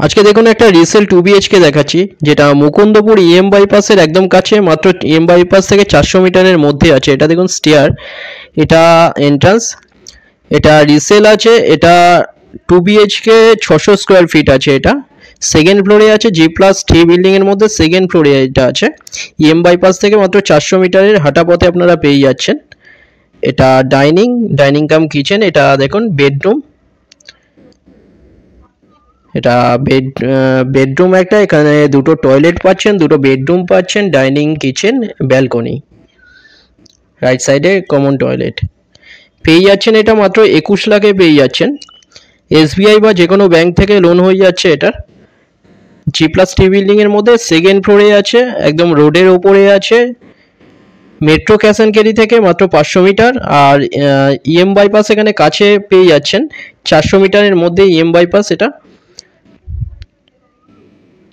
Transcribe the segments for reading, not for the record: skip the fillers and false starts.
আজকে দেখুন একটা রিসেল 2BHK দেখাচ্ছি, যেটা মুকুন্দপুর EM বাইপাসের একদম কাছে, মাত্র EM বাইপাস থেকে 400 মিটারের মধ্যে আছে। এটা দেখুন স্টেয়ার, এটা এন্ট্রান্স, এটা রিসেল আছে। এটা 2BHK 600 স্কোয়ার ফিট আছে। এটা সেকেন্ড ফ্লোরে আছে, G+3 বিল্ডিংয়ের মধ্যে সেকেন্ড ফ্লোরে এটা আছে। EM বাইপাস থেকে মাত্র 400 মিটারের হাঁটা পথে আপনারা পেয়ে যাচ্ছেন। এটা ডাইনিং কাম কিচেন। এটা দেখুন বেডরুম, এটা বেডরুম একটা, এখানে দুটো টয়লেট পাচ্ছেন, দুটো বেডরুম পাচ্ছেন, ডাইনিং কিচেন, ব্যালকনি, রাইট সাইডে কমন টয়লেট পেয়ে যাচ্ছেন। এটা মাত্র 21 লাখে পেয়ে যাচ্ছেন। SBI বা যে কোনো ব্যাংক থেকে লোন হয়ে যাচ্ছে। এটার G+3 বিল্ডিংয়ের মধ্যে সেকেন্ড ফ্লোরে আছে, একদম রোডের ওপরে আছে, মেট্রো ক্যাশ অ্যান্ড ক্যারি থেকে মাত্র 500 মিটার। আর EM বাইপাস এখানে কাছে পেয়ে যাচ্ছেন, 400 মিটারের মধ্যে EM বাইপাস। এটা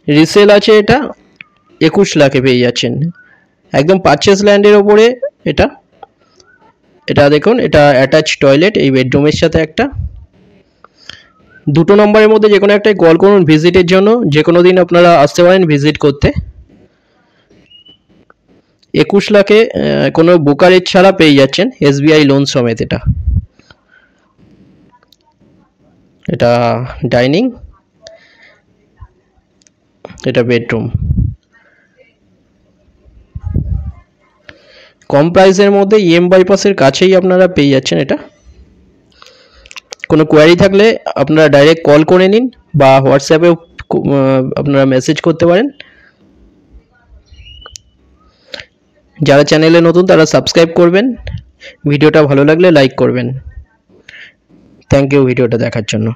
রিসেল আছে, এটা 21 লাখে পেয়ে যাচ্ছেন, একদম পারচেস ল্যান্ডের ওপরে। এটা দেখুন, এটা অ্যাটাচ টয়লেট এই বেডরুমের সাথে একটা। দুটো নম্বরের মধ্যে যে কোনো একটাই কল করুন ভিজিটের জন্য, যে কোনো দিন আপনারা আসতে পারেন ভিজিট করতে। 21 লাখে কোনো ব্রোকারেজ ছাড়া পেয়ে যাচ্ছেন, SBI লোন সমেত। এটা ডাইনিং, এটা বেডরুম। কম প্রাইসের মধ্যে EM বাইপাসের কাছেই আপনারা পেয়ে যাচ্ছেন। এটা কোনো কোয়ারি থাকলে আপনারা ডাইরেক্ট কল করে নিন বা হোয়াটসঅ্যাপেও আপনারা মেসেজ করতে পারেন। যারা চ্যানেলে নতুন তারা সাবস্ক্রাইব করবেন, ভিডিওটা ভালো লাগলে লাইক করবেন। থ্যাংক ইউ ভিডিওটা দেখার জন্য।